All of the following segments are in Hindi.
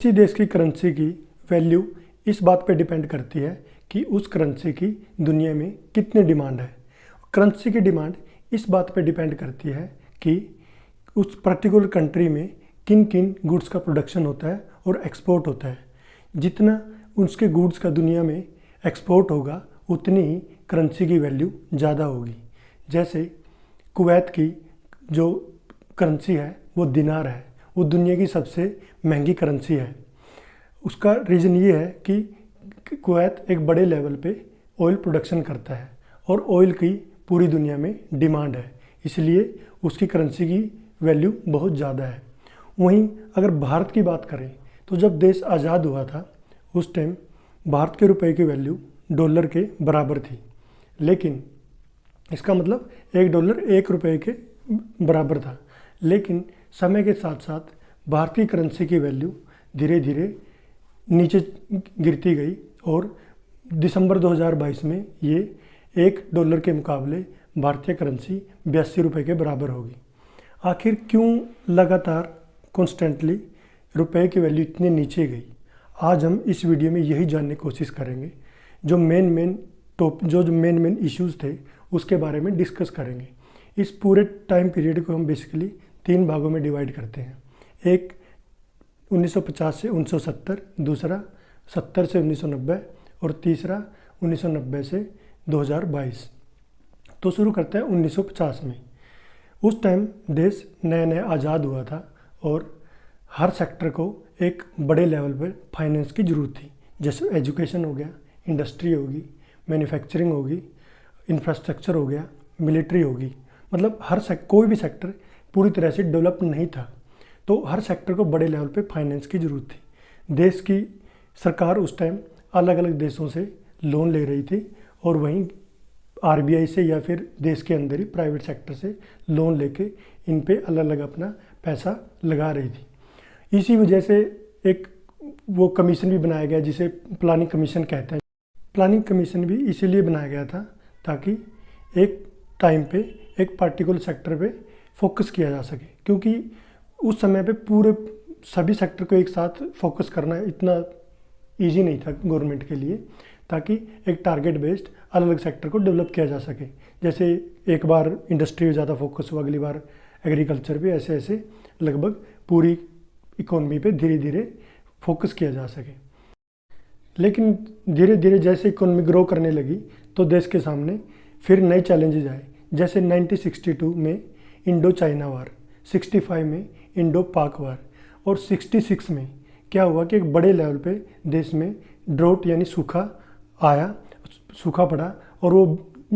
किसी देश की करेंसी की वैल्यू इस बात पे डिपेंड करती है कि उस करेंसी की दुनिया में कितनी डिमांड है। करेंसी की डिमांड इस बात पे डिपेंड करती है कि उस पर्टिकुलर कंट्री में किन किन गुड्स का प्रोडक्शन होता है और एक्सपोर्ट होता है। जितना उसके गुड्स का दुनिया में एक्सपोर्ट होगा उतनी ही करेंसी की वैल्यू ज़्यादा होगी। जैसे कुवैत की जो करेंसी है वो दिनार है, वो दुनिया की सबसे महंगी करेंसी है। उसका रीज़न ये है कि कुवैत एक बड़े लेवल पे ऑयल प्रोडक्शन करता है और ऑयल की पूरी दुनिया में डिमांड है, इसलिए उसकी करेंसी की वैल्यू बहुत ज़्यादा है। वहीं अगर भारत की बात करें तो जब देश आज़ाद हुआ था उस टाइम भारत के रुपए की वैल्यू डॉलर के बराबर थी, लेकिन इसका मतलब $1 1 रुपये के बराबर था। लेकिन समय के साथ साथ भारत की करेंसी की वैल्यू धीरे धीरे नीचे गिरती गई और दिसंबर 2022 में ये $1 के मुकाबले भारतीय करेंसी 82 रुपये के बराबर होगी। आखिर क्यों लगातार कॉन्स्टेंटली रुपए की वैल्यू इतने नीचे गई, आज हम इस वीडियो में यही जानने की कोशिश करेंगे। जो मेन इश्यूज़ थे उसके बारे में डिस्कस करेंगे। इस पूरे टाइम पीरियड को हम बेसिकली 3 भागों में डिवाइड करते हैं। एक 1950 से 1970, दूसरा 70 से 1990 और तीसरा 1990 से 2022। तो शुरू करते हैं 1950 में। उस टाइम देश नया नया आज़ाद हुआ था और हर सेक्टर को एक बड़े लेवल पर फाइनेंस की ज़रूरत थी। जैसे एजुकेशन हो गया, इंडस्ट्री होगी, मैन्युफैक्चरिंग होगी, इंफ्रास्ट्रक्चर हो गया, मिलिट्री होगी। मतलब कोई भी सेक्टर पूरी तरह से डेवलप नहीं था, तो हर सेक्टर को बड़े लेवल पे फाइनेंस की ज़रूरत थी। देश की सरकार उस टाइम अलग अलग देशों से लोन ले रही थी और वहीं आरबीआई से या फिर देश के अंदर ही प्राइवेट सेक्टर से लोन लेके इन पे अलग अलग अपना पैसा लगा रही थी। इसी वजह से एक वो कमीशन भी बनाया गया जिसे प्लानिंग कमीशन कहते हैं। प्लानिंग कमीशन भी इसीलिए बनाया गया था ताकि एक टाइम पे एक पार्टिकुलर सेक्टर पे फोकस किया जा सके, क्योंकि उस समय पे पूरे सभी सेक्टर को एक साथ फोकस करना इतना इजी नहीं था गवर्नमेंट के लिए, ताकि एक टारगेट बेस्ड अलग अलग सेक्टर को डेवलप किया जा सके। जैसे एक बार इंडस्ट्री पे ज़्यादा फोकस हुआ, अगली बार एग्रीकल्चर पे, ऐसे ऐसे लगभग पूरी इकोनॉमी पे धीरे धीरे फोकस किया जा सके। लेकिन धीरे धीरे जैसे इकोनॉमी ग्रो करने लगी तो देश के सामने फिर नए चैलेंजेस आए। जैसे 1962 में इंडो चाइना वार, 65 में इंडो पाक वार और 66 में क्या हुआ कि एक बड़े लेवल पे देश में ड्रोट यानी सूखा पड़ा और वो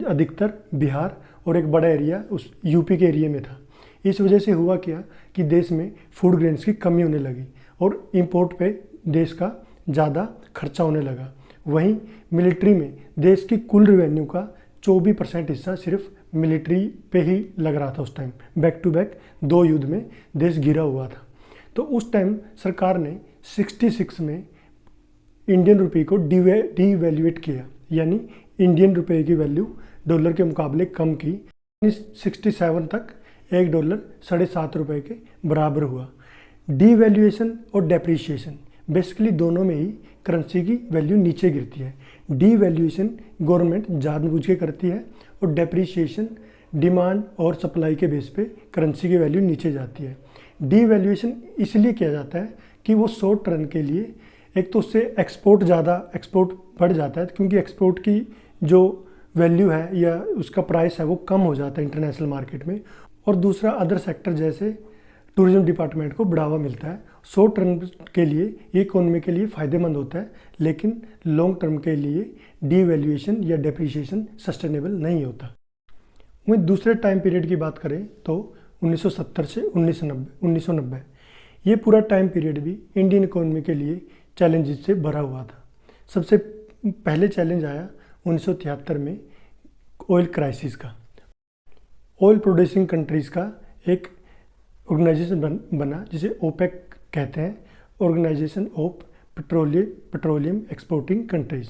अधिकतर बिहार और एक बड़ा एरिया उस यूपी के एरिया में था। इस वजह से हुआ क्या कि देश में फूड ग्रेन्स की कमी होने लगी और इंपोर्ट पे देश का ज़्यादा खर्चा होने लगा। वहीं मिलिट्री में देश की कुल रेवेन्यू का 24% हिस्सा सिर्फ मिलिट्री पे ही लग रहा था। उस टाइम बैक टू बैक 2 युद्ध में देश घिरा हुआ था। तो उस टाइम सरकार ने 66 में इंडियन रुपये को डीवैल्यूएट किया, यानी इंडियन रुपये की वैल्यू डॉलर के मुकाबले कम की। 67 तक $1 7.5 रुपये के बराबर हुआ। डीवैल्यूएशन और डेप्रिसिएशन बेसिकली दोनों में ही करेंसी की वैल्यू नीचे गिरती है। डीवैल्यूएशन गवर्नमेंट जानबूझ के करती है और डेप्रिसिएशन डिमांड और सप्लाई के बेस पे करेंसी की वैल्यू नीचे जाती है। डीवैल्यूएशन इसलिए किया जाता है कि वो शॉर्ट रन के लिए एक तो उससे एक्सपोर्ट बढ़ जाता है, क्योंकि एक्सपोर्ट की जो वैल्यू है या उसका प्राइस है वो कम हो जाता है इंटरनेशनल मार्केट में, और दूसरा अदर सेक्टर जैसे टूरिज्म डिपार्टमेंट को बढ़ावा मिलता है। शॉर्ट टर्म के लिए ये इकोनॉमी के लिए फ़ायदेमंद होता है, लेकिन लॉन्ग टर्म के लिए डीवैल्यूएशन या डेप्रिसिएशन सस्टेनेबल नहीं होता। वहीं दूसरे टाइम पीरियड की बात करें तो 1970 से 1990 ये पूरा टाइम पीरियड भी इंडियन इकोनॉमी के लिए चैलेंजेस से भरा हुआ था। सबसे पहले चैलेंज आया 1973 में ऑयल क्राइसिस का। ऑयल प्रोड्यूसिंग कंट्रीज़ का एक ऑर्गेनाइजेशन बना जिसे ओपेक कहते हैं, organisation of petroleum exporting countries.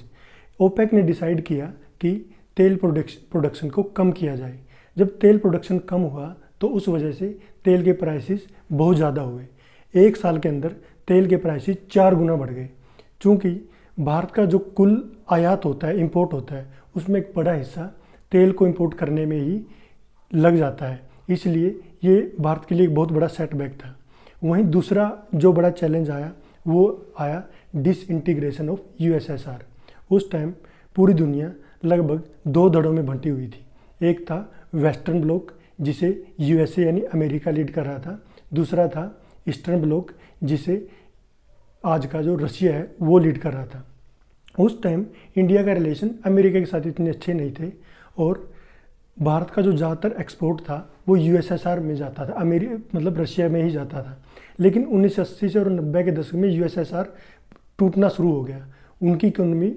OPEC ने डिसाइड किया कि तेल प्रोडक्शन को कम किया जाए। जब तेल प्रोडक्शन कम हुआ तो उस वजह से तेल के प्राइसेस बहुत ज़्यादा हुए। एक साल के अंदर तेल के प्राइसेस 4 गुना बढ़ गए। चूँकि भारत का जो कुल आयात होता है, इंपोर्ट होता है, उसमें एक बड़ा हिस्सा तेल को इंपोर्ट करने में ही लग जाता है, इसलिए ये भारत के लिए एक बहुत बड़ा सेटबैक था। वहीं दूसरा जो बड़ा चैलेंज आया वो आया डिसइंटीग्रेशन ऑफ यूएसएसआर। उस टाइम पूरी दुनिया लगभग 2 धड़ों में बंटी हुई थी। एक था वेस्टर्न ब्लॉक जिसे यूएसए यानी अमेरिका लीड कर रहा था, दूसरा था ईस्टर्न ब्लॉक जिसे आज का जो रशिया है वो लीड कर रहा था। उस टाइम इंडिया का रिलेशन अमेरिका के साथ इतने अच्छे नहीं थे और भारत का जो ज़्यादातर एक्सपोर्ट था वो यूएसएसआर में जाता था, मतलब रशिया में ही जाता था। लेकिन 1980 से और 90 के दशक में यूएसएसआर टूटना शुरू हो गया, उनकी इकोनॉमी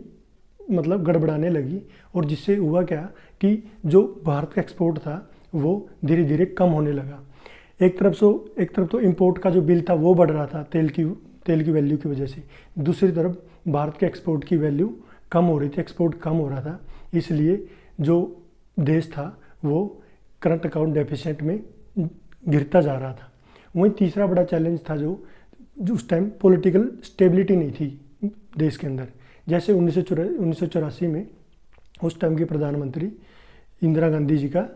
मतलब गड़बड़ाने लगी और जिससे हुआ क्या कि जो भारत का एक्सपोर्ट था वो धीरे धीरे कम होने लगा। एक तरफ तो इंपोर्ट का जो बिल था वो बढ़ रहा था तेल की वैल्यू की वजह से, दूसरी तरफ भारत के एक्सपोर्ट की वैल्यू कम हो रही थी, एक्सपोर्ट कम हो रहा था, इसलिए जो देश था वो करंट अकाउंट डेफिसिट में गिरता जा रहा था। वहीं तीसरा बड़ा चैलेंज था जो उस टाइम पॉलिटिकल स्टेबिलिटी नहीं थी देश के अंदर। जैसे 1984 में उस टाइम की प्रधानमंत्री इंदिरा गांधी जी का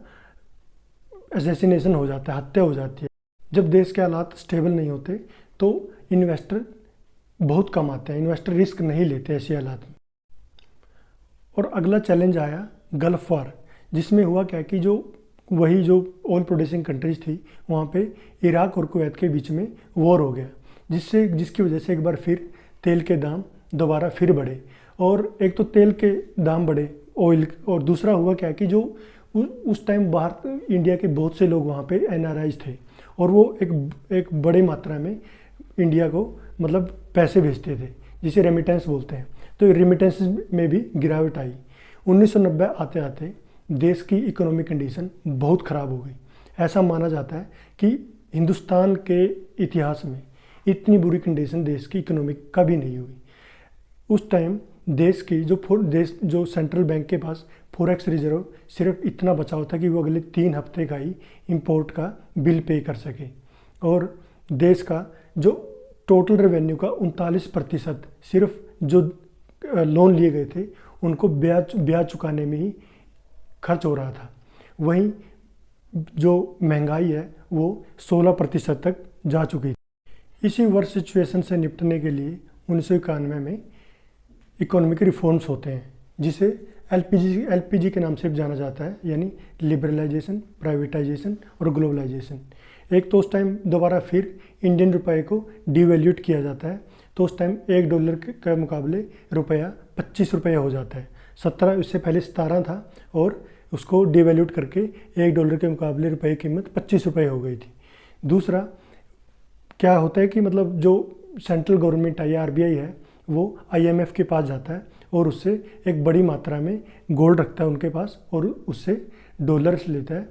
असैसिनेशन हो जाता है, हत्या हो जाती है। जब देश के हालात स्टेबल नहीं होते तो इन्वेस्टर बहुत कम आते हैं, इन्वेस्टर रिस्क नहीं लेते ऐसे हालात में। और अगला चैलेंज आया गल्फ वार, जिसमें हुआ क्या कि जो ऑयल प्रोड्यूसिंग कंट्रीज थी वहाँ पे इराक और कुवैत के बीच में वॉर हो गया, जिसकी वजह से एक बार फिर तेल के दाम दोबारा फिर बढ़े। और एक तो तेल के दाम बढ़े ऑयल, और दूसरा हुआ क्या कि जो उस टाइम बाहर इंडिया के बहुत से लोग वहाँ पे एनआरआईज थे और वो एक बड़ी मात्रा में इंडिया को मतलब पैसे भेजते थे जिसे रेमिटेंस बोलते हैं। तो रेमिटेंस में भी गिरावट आई। 1990 आते आते देश की इकोनॉमिक कंडीशन बहुत ख़राब हो गई। ऐसा माना जाता है कि हिंदुस्तान के इतिहास में इतनी बुरी कंडीशन देश की इकोनॉमिक कभी नहीं हुई। उस टाइम देश की जो सेंट्रल बैंक के पास फॉरेक्स रिजर्व सिर्फ इतना बचा हुआ था कि वो अगले 3 हफ्ते का ही इंपोर्ट का बिल पे कर सके, और देश का जो टोटल रेवेन्यू का 39% सिर्फ जो लोन लिए गए थे उनको ब्याज चुकाने में ही खर्च हो रहा था। वहीं जो महंगाई है वो 16% तक जा चुकी थी। इसी वर्ष सिचुएशन से निपटने के लिए 1991 में इकोनॉमिक रिफॉर्म्स होते हैं जिसे एलपीजी के नाम से भी जाना जाता है, यानी लिबरलाइजेशन, प्राइवेटाइजेशन और ग्लोबलाइजेशन। एक तो उस टाइम दोबारा फिर इंडियन रुपए को डिवैल्यूट किया जाता है, तो उस टाइम $1 के मुकाबले रुपया 25 रुपये हो जाता है। 17 इससे पहले 17 था और उसको डिवैल्यूट करके $1 के मुकाबले रुपये की कीमत 25 रुपये हो गई थी। दूसरा क्या होता है कि मतलब जो सेंट्रल गवर्नमेंट है या आरबीआई है वो आईएमएफ के पास जाता है और उससे एक बड़ी मात्रा में गोल्ड रखता है उनके पास और उससे डॉलर्स लेता है।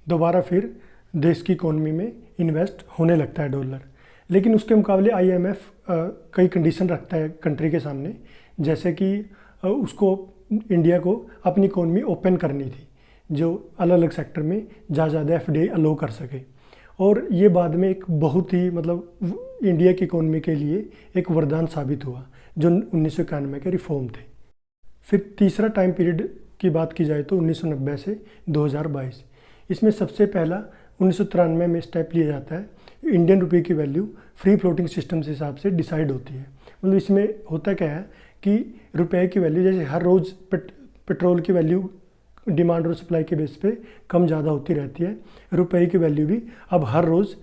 दोबारा फिर देश की इकोनॉमी में इन्वेस्ट होने लगता है डॉलर। लेकिन उसके मुकाबले आईएमएफ कई कंडीशन रखता है कंट्री के सामने, जैसे कि उसको इंडिया को अपनी इकोनॉमी ओपन करनी थी जो अलग अलग सेक्टर में ज़्यादा एफडीआई अलो कर सके। और ये बाद में एक बहुत ही मतलब इंडिया की इकोनॉमी के लिए एक वरदान साबित हुआ जो 1991 के रिफॉर्म थे। फिर तीसरा टाइम पीरियड की बात की जाए तो 1990 से 2022। इसमें सबसे पहला 1993 में स्टेप लिया जाता है। इंडियन रुपये की वैल्यू फ्री फ्लोटिंग सिस्टम के हिसाब से डिसाइड होती है। मतलब इसमें होता क्या है कि रुपये की वैल्यू जैसे हर रोज़ पेट्रोल की वैल्यू डिमांड और सप्लाई के बेस पे कम ज़्यादा होती रहती है, रुपये की वैल्यू भी अब हर रोज़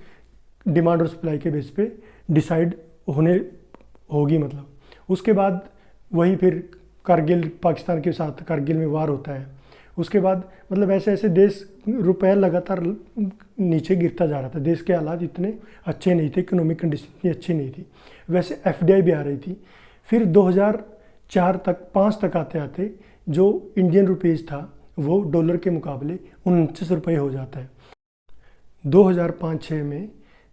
डिमांड और सप्लाई के बेस पे डिसाइड होगी। मतलब उसके बाद वही फिर कारगिल, पाकिस्तान के साथ कारगिल में वार होता है। उसके बाद मतलब ऐसे ऐसे देश रुपया लगातार नीचे गिरता जा रहा था। देश के हालात इतने अच्छे नहीं थे, इकोनॉमिक कंडीशन इतनी अच्छी नहीं थी। वैसे एफडीआई भी आ रही थी। फिर 2004 तक 5 तक आते आते जो इंडियन रुपीज़ था वो डॉलर के मुकाबले 29 रुपये हो जाता है। 2005-06 में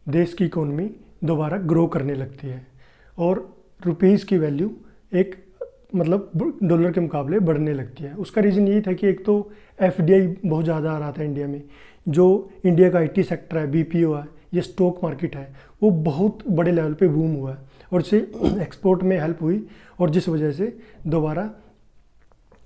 देश की इकोनॉमी दोबारा ग्रो करने लगती है और रुपीज़ की वैल्यू एक मतलब डॉलर के मुकाबले बढ़ने लगती है। उसका रीज़न यही था कि एक तो एफडीआई बहुत ज़्यादा आ रहा था इंडिया में। जो इंडिया का आईटी सेक्टर है, बीपीओ है, ये स्टॉक मार्केट है वो बहुत बड़े लेवल पे बूम हुआ और इससे एक्सपोर्ट में हेल्प हुई और जिस वजह से दोबारा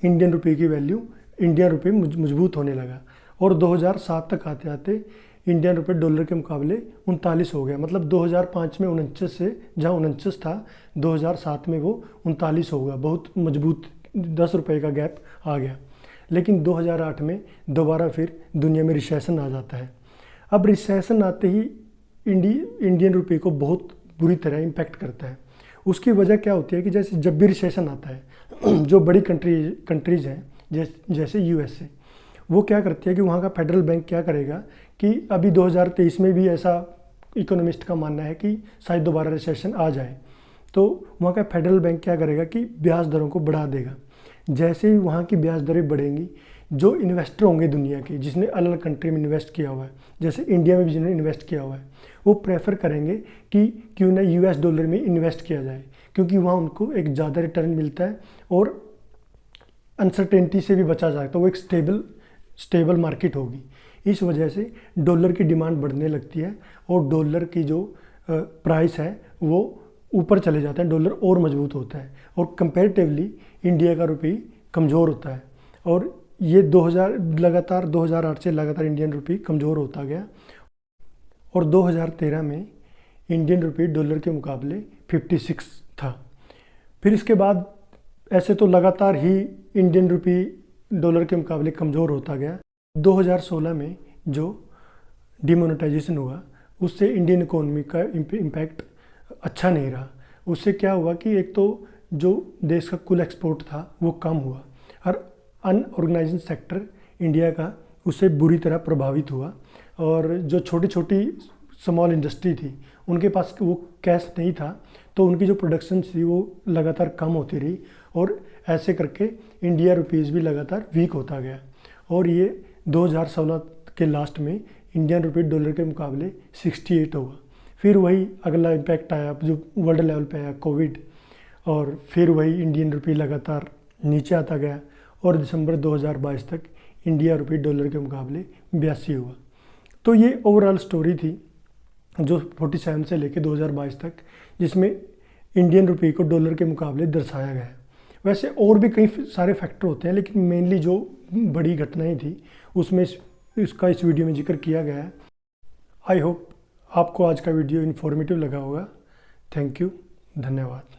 इंडियन रुपये की वैल्यू इंडियन रुपये मजबूत होने लगा और 2007 तक आते आते इंडियन रुपये डॉलर के मुकाबले 39 हो गया। मतलब 2005 में 49 से जहाँ 49 था 2007 में वो 39 होगा, बहुत मजबूत 10 रुपये का गैप आ गया। लेकिन 2008 में दोबारा फिर दुनिया में रिसेशन आ जाता है। अब रिसेशन आते ही इंडियन रुपये को बहुत बुरी तरह इम्पैक्ट करता है। उसकी वजह क्या होती है कि जैसे जब भी रिसेशन आता है जो बड़ी कंट्रीज़ हैं जैसे यूएसए, वो क्या करती है कि वहाँ का फेडरल बैंक क्या करेगा कि अभी 2023 में भी ऐसा इकोनॉमिस्ट का मानना है कि शायद दोबारा रिसेशन आ जाए, तो वहाँ का फेडरल बैंक क्या करेगा कि ब्याज दरों को बढ़ा देगा। जैसे ही वहाँ की ब्याज दरें बढ़ेंगी, जो इन्वेस्टर होंगे दुनिया के जिसने अलग अलग कंट्री में इन्वेस्ट किया हुआ है, जैसे इंडिया में भी जिन्होंने इन्वेस्ट किया हुआ है, वो प्रेफर करेंगे कि क्यों ना यूएस डॉलर में इन्वेस्ट किया जाए, क्योंकि वहाँ उनको एक ज़्यादा रिटर्न मिलता है और अनसर्टेनिटी से भी बचा जाए, तो वो एक स्टेबल मार्केट होगी। इस वजह से डॉलर की डिमांड बढ़ने लगती है और डॉलर की जो प्राइस है वो ऊपर चले जाते हैं, डॉलर और मजबूत होता है और कंपैरेटिवली इंडिया का रुपये कमज़ोर होता है। और ये 2008 से लगातार इंडियन रुपये कमज़ोर होता गया और 2013 में इंडियन रुपये डॉलर के मुकाबले 56 था। फिर इसके बाद ऐसे तो लगातार ही इंडियन रुपये डॉलर के मुकाबले कमज़ोर होता गया। 2016 में जो डिमोनेटाइजेशन हुआ उससे इंडियन इकोनॉमी का इम्पैक्ट अच्छा नहीं रहा। उससे क्या हुआ कि एक तो जो देश का कुल एक्सपोर्ट था वो कम हुआ और अनऑर्गेनाइज्ड सेक्टर इंडिया का उससे बुरी तरह प्रभावित हुआ और जो छोटी छोटी स्मॉल इंडस्ट्री थी उनके पास वो कैश नहीं था, तो उनकी जो प्रोडक्शन थी वो लगातार कम होती रही और ऐसे करके इंडिया रुपीज़ भी लगातार वीक होता गया और ये 2016 के लास्ट में इंडियन रुपये डॉलर के मुकाबले 68 हुआ। फिर वही अगला इम्पैक्ट आया जो वर्ल्ड लेवल पे आया, कोविड, और फिर वही इंडियन रुपये लगातार नीचे आता गया और दिसंबर 2022 तक इंडिया रुपये डॉलर के मुकाबले 82 हुआ। तो ये ओवरऑल स्टोरी थी जो 47 से लेकर 2022 तक, जिसमें इंडियन रुपये को डॉलर के मुकाबले दर्शाया गया है। वैसे और भी कई सारे फैक्टर होते हैं, लेकिन मेनली जो बड़ी घटनाएं थी उसमें इसका इस वीडियो में जिक्र किया गया है। आई होप आपको आज का वीडियो इन्फॉर्मेटिव लगा होगा। थैंक यू, धन्यवाद।